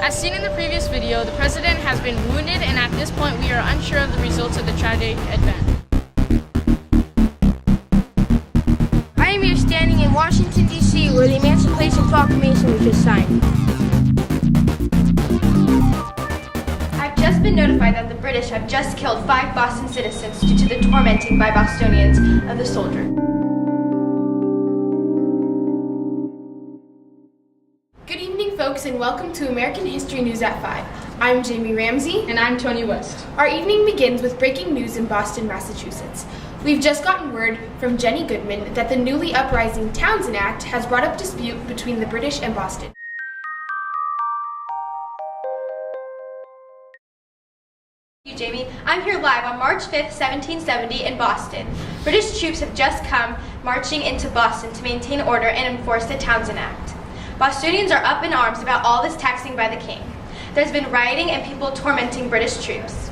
As seen in the previous video, the president has been wounded, and at this point we are unsure of the results of the tragic event. I am here standing in Washington, D.C., where the Emancipation Proclamation was just signed. I've just been notified that the British have just killed 5 Boston citizens due to the tormenting by Bostonians of the soldier. Good evening, folks, and welcome to American History News at 5. I'm Jamie Ramsey. And I'm Tony West. Our evening begins with breaking news in Boston, Massachusetts. We've just gotten word from Jenny Goodman that the newly uprising Townsend Act has brought up dispute between the British and Boston. Thank you, Jamie. I'm here live on March 5th, 1770 in Boston. British troops have just come marching into Boston to maintain order and enforce the Townsend Act. Bostonians are up in arms about all this taxing by the king. There's been rioting and people tormenting British troops.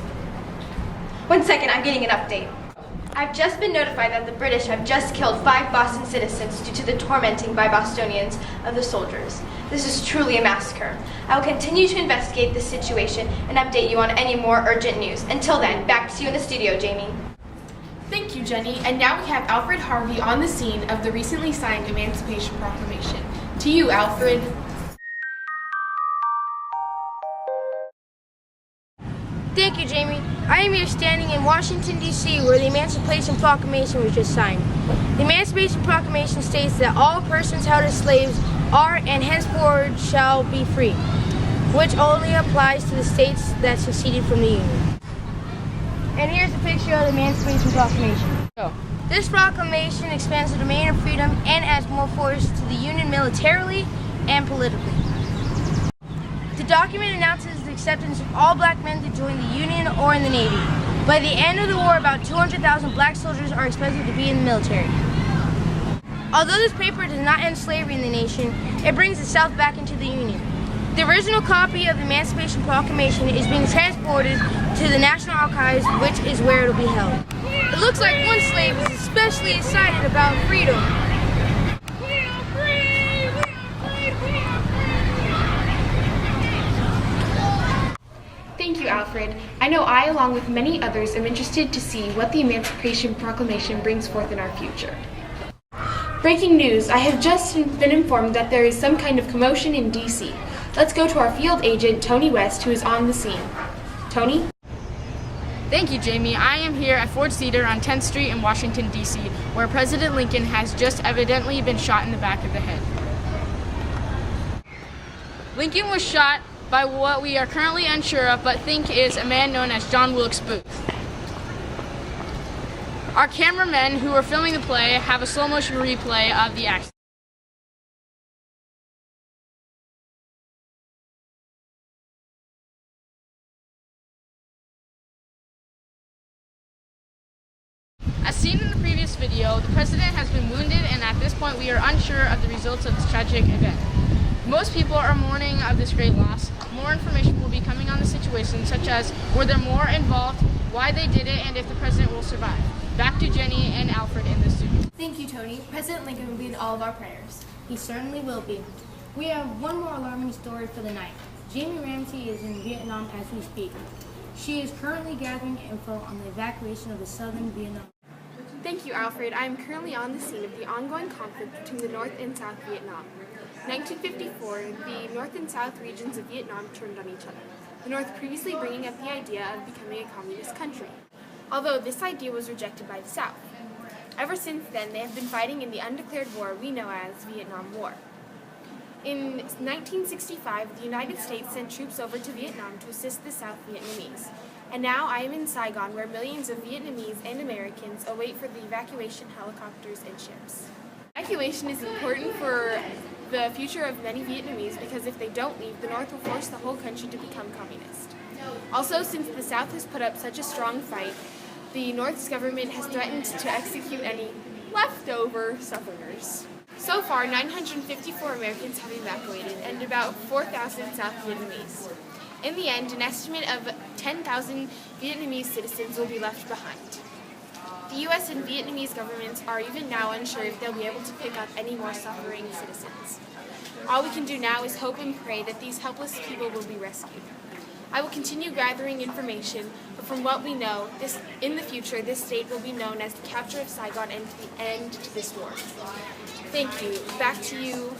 1 second, I'm getting an update. I've just been notified that the British have just killed 5 Boston citizens due to the tormenting by Bostonians of the soldiers. This is truly a massacre. I will continue to investigate this situation and update you on any more urgent news. Until then, back to you in the studio, Jamie. Thank you, Jenny. And now we have Alfred Harvey on the scene of the recently signed Emancipation Proclamation. To you, Alfred. Thank you, Jamie. I am here standing in Washington, D.C., where the Emancipation Proclamation was just signed. The Emancipation Proclamation states that all persons held as slaves are and henceforward shall be free, which only applies to the states that seceded from the Union. And here's a picture of the Emancipation Proclamation. This proclamation expands the domain of freedom and adds more force to the Union militarily and politically. The document announces the acceptance of all black men to join the Union or in the Navy. By the end of the war, about 200,000 black soldiers are expected to be in the military. Although this paper does not end slavery in the nation, it brings the South back into the Union. The original copy of the Emancipation Proclamation is being transported to the National Archives, which is where it will be held. It looks like one slave is especially excited about freedom. We are free! We are free! We are free! Thank you, Alfred. I know I, along with many others, am interested to see what the Emancipation Proclamation brings forth in our future. Breaking news, I have just been informed that there is some kind of commotion in D.C. Let's go to our field agent, Tony West, who is on the scene. Tony? Thank you, Jamie. I am here at Ford Cedar on 10th Street in Washington, D.C., where President Lincoln has just evidently been shot in the back of the head. Lincoln was shot by what we are currently unsure of, but think is a man known as John Wilkes Booth. Our cameramen who are filming the play have a slow motion replay of the accident. As seen in the previous video, the president has been wounded, and at this point we are unsure of the results of this tragic event. Most people are mourning of this great loss. More information will be coming on the situation, such as were there more involved, why they did it, and if the president will survive. Back to Jenny and Alfred in the studio. Thank you, Tony. President Lincoln will be in all of our prayers. He certainly will be. We have one more alarming story for the night. Jamie Ramsey is in Vietnam as we speak. She is currently gathering info on the evacuation of the southern Vietnam. Thank you, Alfred. I am currently on the scene of the ongoing conflict between the North and South Vietnam. In 1954, the North and South regions of Vietnam turned on each other, the North previously bringing up the idea of becoming a communist country, although this idea was rejected by the South. Ever since then, they have been fighting in the undeclared war we know as Vietnam War. In 1965, the United States sent troops over to Vietnam to assist the South Vietnamese. And now I am in Saigon, where millions of Vietnamese and Americans await for the evacuation helicopters and ships. Evacuation is important for the future of many Vietnamese because if they don't leave, the North will force the whole country to become communist. Also, since the South has put up such a strong fight, the North's government has threatened to execute any leftover Southerners. So far, 954 Americans have evacuated and about 4,000 South Vietnamese. In the end, an estimate of 10,000 Vietnamese citizens will be left behind. The U.S. and Vietnamese governments are even now unsure if they'll be able to pick up any more suffering citizens. All we can do now is hope and pray that these helpless people will be rescued. I will continue gathering information, but from what we know, in the future, this date will be known as the capture of Saigon and the end to this war. Thank you. Back to you,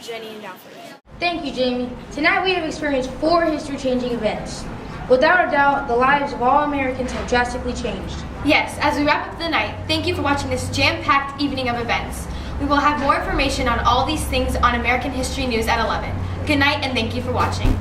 Jenny and Alfred. Thank you, Jamie. Tonight we have experienced 4 history-changing events. Without a doubt, the lives of all Americans have drastically changed. Yes, as we wrap up the night, thank you for watching this jam-packed evening of events. We will have more information on all these things on American History News at 11. Good night and thank you for watching.